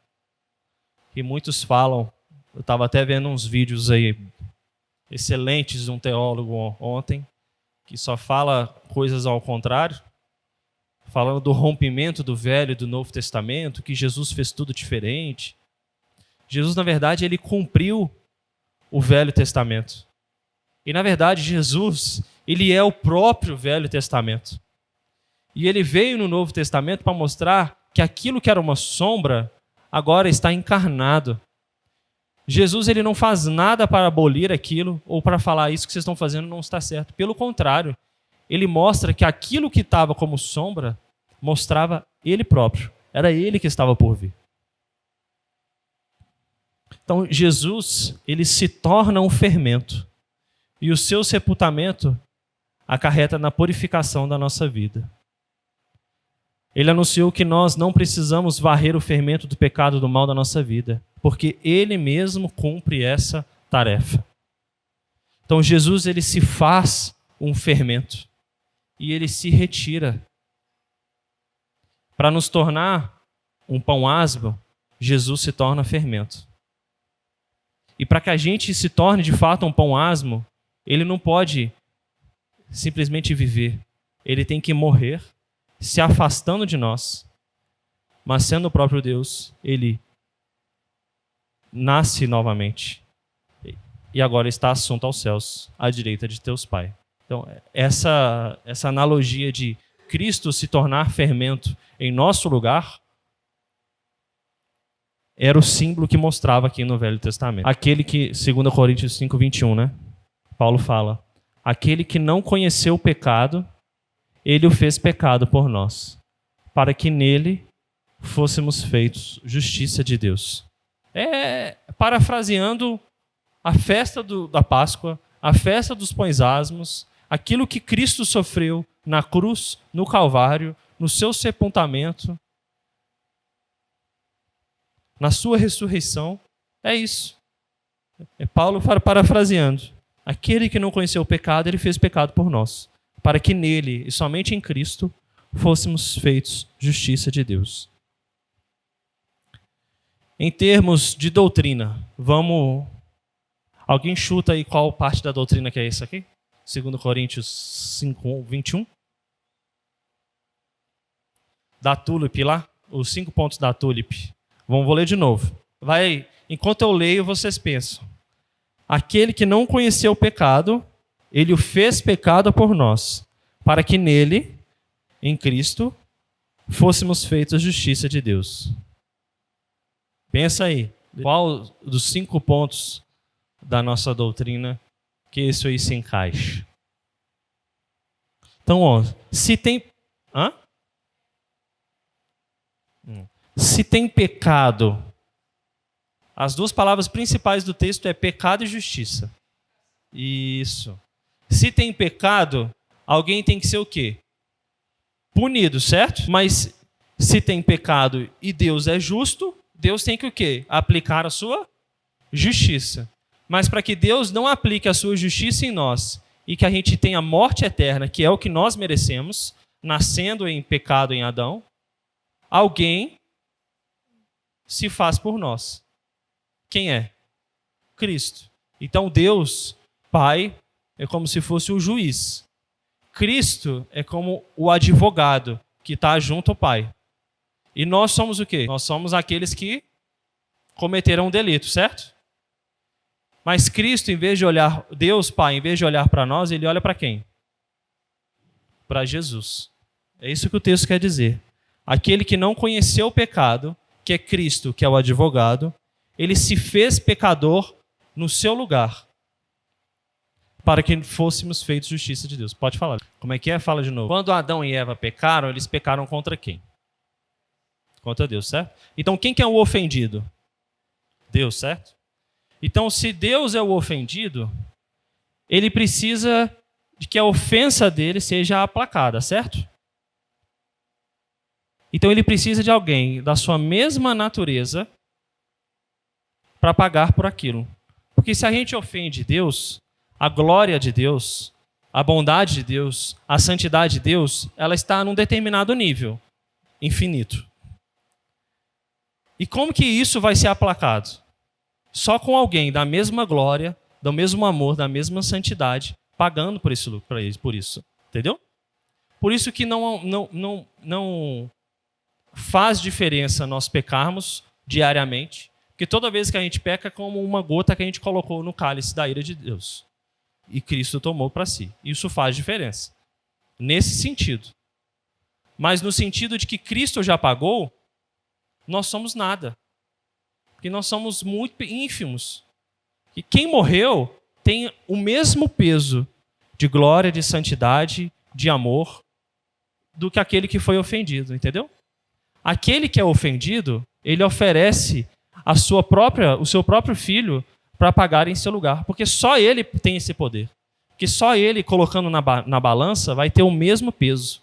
que muitos falam, eu estava até vendo uns vídeos aí excelentes de um teólogo ontem, que só fala coisas ao contrário, falando do rompimento do Velho e do Novo Testamento, que Jesus fez tudo diferente. Jesus, na verdade, ele cumpriu o Velho Testamento. E, na verdade, Jesus, ele é o próprio Velho Testamento. E ele veio no Novo Testamento para mostrar que aquilo que era uma sombra, agora está encarnado. Jesus, ele não faz nada para abolir aquilo ou para falar isso que vocês estão fazendo não está certo. Pelo contrário, ele mostra que aquilo que estava como sombra mostrava ele próprio. Era ele que estava por vir. Então, Jesus, ele se torna um fermento. E o seu sepultamento acarreta na purificação da nossa vida. Ele anunciou que nós não precisamos varrer o fermento do pecado, do mal da nossa vida, porque ele mesmo cumpre essa tarefa. Então, Jesus, ele se faz um fermento e ele se retira. Para nos tornar um pão asmo, Jesus se torna fermento. E para que a gente se torne de fato um pão asmo, ele não pode simplesmente viver. Ele tem que morrer, se afastando de nós. Mas sendo o próprio Deus, ele nasce novamente. E agora está assunto aos céus, à direita de teus Pai. Então, essa analogia de Cristo se tornar fermento em nosso lugar era o símbolo que mostrava aqui no Velho Testamento. Aquele que, 2 Coríntios 5, 21, né? Paulo fala, aquele que não conheceu o pecado, ele o fez pecado por nós, para que nele fôssemos feitos justiça de Deus. Parafraseando a festa da Páscoa, a festa dos pães asmos, aquilo que Cristo sofreu na cruz, no Calvário, no seu sepultamento, na sua ressurreição, é isso. É Paulo parafraseando. Aquele que não conheceu o pecado, ele fez pecado por nós, para que nele, e somente em Cristo, fôssemos feitos justiça de Deus. Em termos de doutrina, alguém chuta aí qual parte da doutrina que é isso aqui? 2 Coríntios 5, 21. Da Tulip lá, os 5 pontos da Tulip. Vou ler de novo. Enquanto eu leio, vocês pensam. Aquele que não conheceu o pecado, ele o fez pecado por nós, para que nele, em Cristo, fôssemos feitos justiça de Deus. Pensa aí, qual dos 5 pontos da nossa doutrina que isso aí se encaixa? Então, ó, se tem... Hã? Se tem pecado, as duas palavras principais do texto é pecado e justiça. Isso. Se tem pecado, alguém tem que ser o quê? Punido, certo? Mas se tem pecado e Deus é justo, Deus tem que o quê? Aplicar a sua justiça. Mas para que Deus não aplique a sua justiça em nós e que a gente tenha morte eterna, que é o que nós merecemos, nascendo em pecado em Adão, alguém se faz por nós. Quem é? Cristo. Então Deus, Pai, é como se fosse o juiz. Cristo é como o advogado que está junto ao Pai. E nós somos o quê? Nós somos aqueles que cometeram um delito, certo? Mas Cristo, em vez de olhar, Deus, Pai, em vez de olhar para nós, ele olha para quem? Para Jesus. É isso que o texto quer dizer. Aquele que não conheceu o pecado, que é Cristo, que é o advogado, ele se fez pecador no seu lugar, para que fôssemos feitos justiça de Deus. Pode falar. Como é que é? Fala de novo. Quando Adão e Eva pecaram, eles pecaram contra quem? Contra Deus, certo? Então quem que é o ofendido? Deus, certo? Então se Deus é o ofendido, ele precisa de que a ofensa dele seja aplacada, certo? Então ele precisa de alguém da sua mesma natureza para pagar por aquilo. Porque se a gente ofende Deus, a glória de Deus, a bondade de Deus, a santidade de Deus, ela está num determinado nível, infinito. E como que isso vai ser aplacado? Só com alguém da mesma glória, do mesmo amor, da mesma santidade, pagando por isso. Entendeu? Por isso que não faz diferença nós pecarmos diariamente, porque toda vez que a gente peca é como uma gota que a gente colocou no cálice da ira de Deus. E Cristo tomou para si. Isso faz diferença. Nesse sentido. Mas no sentido de que Cristo já pagou, nós somos nada. Porque nós somos muito ínfimos. E quem morreu tem o mesmo peso de glória, de santidade, de amor, do que aquele que foi ofendido, entendeu? Aquele que é ofendido, ele oferece o seu próprio filho para pagar em seu lugar. Porque só ele tem esse poder. Porque só ele, colocando na balança, vai ter o mesmo peso.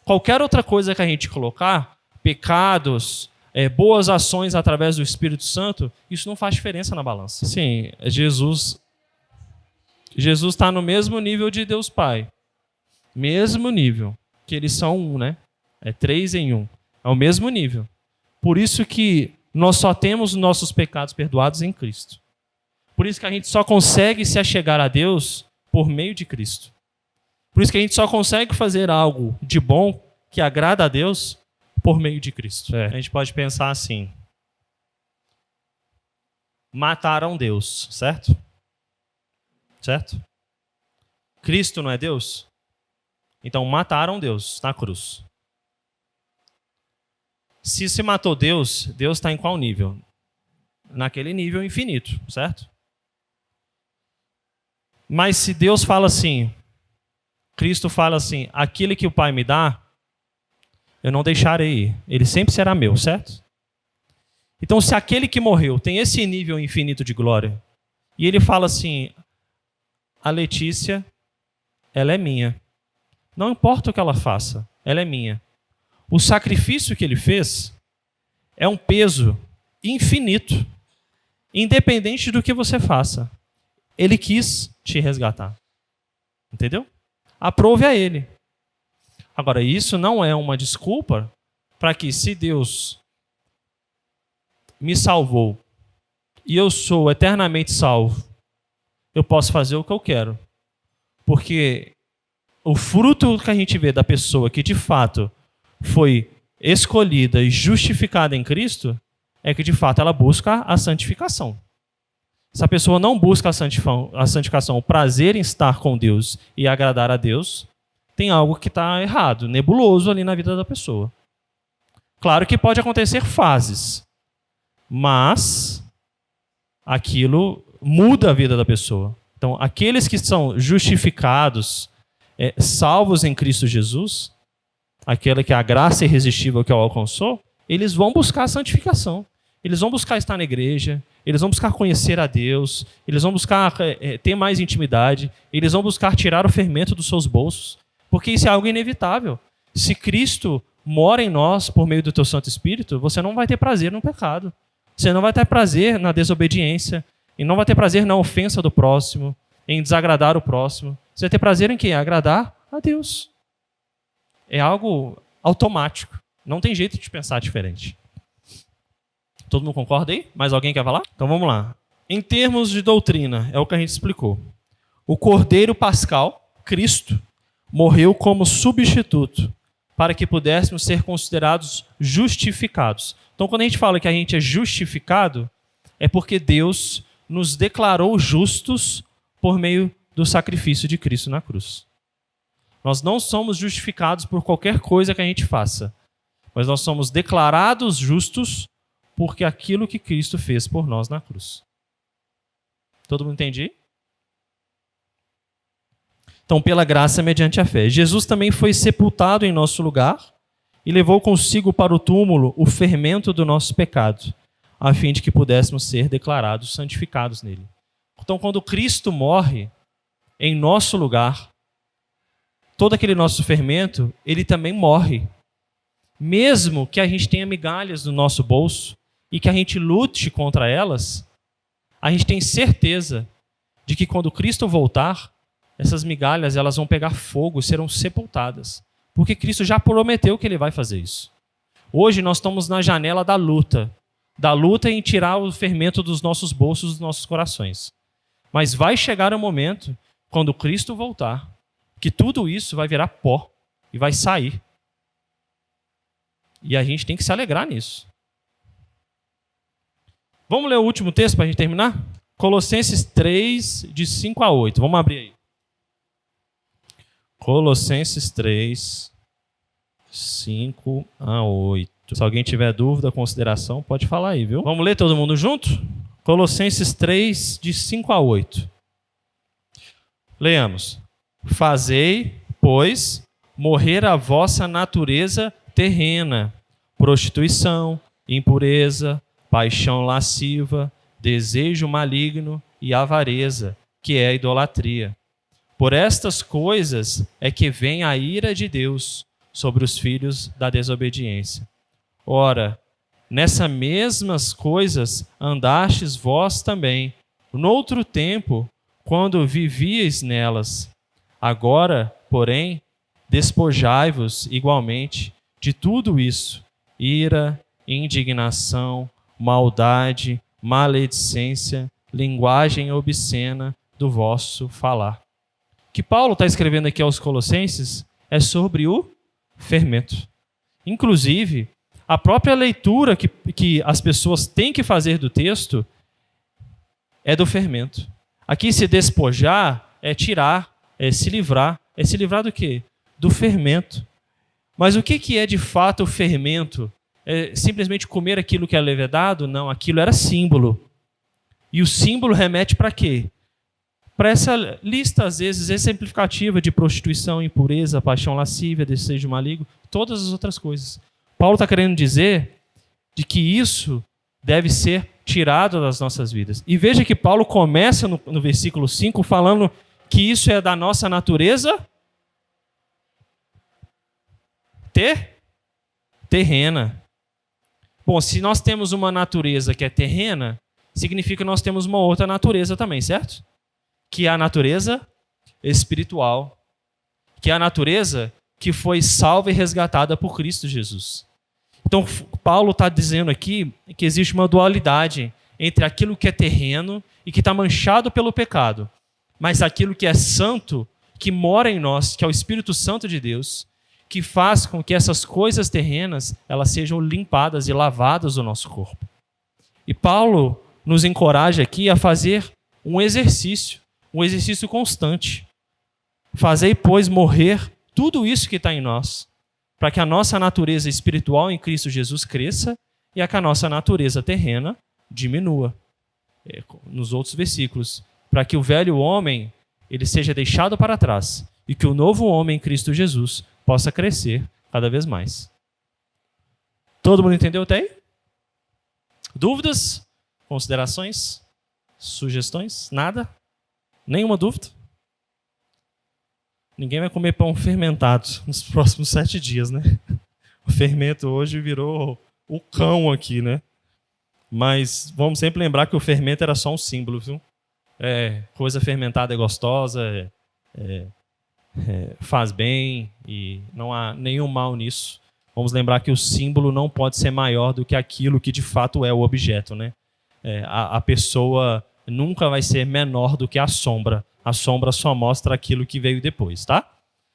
Qualquer outra coisa que a gente colocar, pecados, boas ações através do Espírito Santo, isso não faz diferença na balança. Sim, Jesus está no mesmo nível de Deus Pai. Mesmo nível. Que eles são um, né? É 3 em 1. É o mesmo nível. Por isso que nós só temos os nossos pecados perdoados em Cristo. Por isso que a gente só consegue se achegar a Deus por meio de Cristo. Por isso que a gente só consegue fazer algo de bom que agrada a Deus por meio de Cristo. A gente pode pensar assim. Mataram Deus, certo? Certo? Cristo não é Deus? Então mataram Deus na cruz. Se se matou Deus, Deus está em qual nível? Naquele nível infinito, certo? Mas se Deus fala assim, Cristo fala assim, aquilo que o Pai me dá, eu não deixarei ir. Ele sempre será meu, certo? Então se aquele que morreu tem esse nível infinito de glória, e ele fala assim, a Letícia, ela é minha. Não importa o que ela faça, ela é minha. O sacrifício que ele fez é um peso infinito, independente do que você faça. Ele quis te resgatar. Entendeu? Aprove a ele. Agora, isso não é uma desculpa para que, se Deus me salvou e eu sou eternamente salvo, eu posso fazer o que eu quero. Porque o fruto que a gente vê da pessoa que de fato foi escolhida e justificada em Cristo é que de fato ela busca a santificação. Se a pessoa não busca a santificação, o prazer em estar com Deus e agradar a Deus, tem algo que está errado, nebuloso ali na vida da pessoa. Claro que pode acontecer fases, mas aquilo muda a vida da pessoa. Então, aqueles que são justificados, salvos em Cristo Jesus, aquela que é a graça irresistível que o alcançou, eles vão buscar a santificação. Eles vão buscar estar na igreja, eles vão buscar conhecer a Deus, eles vão buscar ter mais intimidade, eles vão buscar tirar o fermento dos seus bolsos, porque isso é algo inevitável. Se Cristo mora em nós por meio do teu Santo Espírito, você não vai ter prazer no pecado. Você não vai ter prazer na desobediência, e não vai ter prazer na ofensa do próximo, em desagradar o próximo. Você vai ter prazer em quê? Agradar a Deus. É algo automático. Não tem jeito de pensar diferente. Todo mundo concorda aí? Mais alguém quer falar? Então vamos lá. Em termos de doutrina, é o que a gente explicou. O Cordeiro Pascal, Cristo, morreu como substituto para que pudéssemos ser considerados justificados. Então quando a gente fala que a gente é justificado, é porque Deus nos declarou justos por meio do sacrifício de Cristo na cruz. Nós não somos justificados por qualquer coisa que a gente faça, mas nós somos declarados justos porque aquilo que Cristo fez por nós na cruz. Todo mundo entende? Então, pela graça mediante a fé. Jesus também foi sepultado em nosso lugar e levou consigo para o túmulo o fermento do nosso pecado, a fim de que pudéssemos ser declarados santificados nele. Então, quando Cristo morre em nosso lugar, todo aquele nosso fermento, ele também morre. Mesmo que a gente tenha migalhas no nosso bolso e que a gente lute contra elas, a gente tem certeza de que quando Cristo voltar, essas migalhas elas vão pegar fogo e serão sepultadas. Porque Cristo já prometeu que ele vai fazer isso. Hoje nós estamos na janela da luta em tirar o fermento dos nossos bolsos, dos nossos corações. Mas vai chegar o momento, quando Cristo voltar, que tudo isso vai virar pó e vai sair. E a gente tem que se alegrar nisso. Vamos ler o último texto para a gente terminar? Colossenses 3, de 5 a 8. Vamos abrir aí. Colossenses 3, 5 a 8. Se alguém tiver dúvida, consideração, pode falar aí, viu? Vamos ler todo mundo junto? Colossenses 3, de 5 a 8. Leamos. Fazei, pois, morrer a vossa natureza terrena, prostituição, impureza, paixão lasciva, desejo maligno e avareza, que é a idolatria. Por estas coisas é que vem a ira de Deus sobre os filhos da desobediência. Ora, nessas mesmas coisas andastes vós também, noutro tempo, quando vivíeis nelas. Agora, porém, despojai-vos igualmente de tudo isso: ira, indignação, maldade, maledicência, linguagem obscena do vosso falar. O que Paulo está escrevendo aqui aos Colossenses é sobre o fermento. Inclusive, a própria leitura que as pessoas têm que fazer do texto é do fermento. Aqui, se despojar é tirar, é se livrar. É se livrar do quê? Do fermento. Mas o que é de fato o fermento? É simplesmente comer aquilo que é levedado? Não, aquilo era símbolo. E o símbolo remete para quê? Para essa lista, às vezes, exemplificativa de prostituição, impureza, paixão lascívia, desejo maligno, todas as outras coisas. Paulo está querendo dizer de que isso deve ser tirado das nossas vidas. E veja que Paulo começa no versículo 5 falando que isso é da nossa natureza terrena. Bom, se nós temos uma natureza que é terrena, significa que nós temos uma outra natureza também, certo? Que é a natureza espiritual. Que é a natureza que foi salva e resgatada por Cristo Jesus. Então, Paulo está dizendo aqui que existe uma dualidade entre aquilo que é terreno e que está manchado pelo pecado, mas aquilo que é santo, que mora em nós, que é o Espírito Santo de Deus, que faz com que essas coisas terrenas elas sejam limpadas e lavadas do nosso corpo. E Paulo nos encoraja aqui a fazer um exercício constante. Fazei, pois, morrer tudo isso que está em nós, para que a nossa natureza espiritual em Cristo Jesus cresça e que a nossa natureza terrena diminua. Nos outros versículos, para que o velho homem ele seja deixado para trás e que o novo homem em Cristo Jesus possa crescer cada vez mais. Todo mundo entendeu até aí? Dúvidas? Considerações? Sugestões? Nada? Nenhuma dúvida? Ninguém vai comer pão fermentado nos próximos 7 dias, né? O fermento hoje virou o cão aqui, né? Mas vamos sempre lembrar que o fermento era só um símbolo, viu? Coisa fermentada é gostosa, faz bem e não há nenhum mal nisso. Vamos lembrar que o símbolo não pode ser maior do que aquilo que de fato é o objeto, né? A pessoa nunca vai ser menor do que a sombra. A sombra só mostra aquilo que veio depois, tá?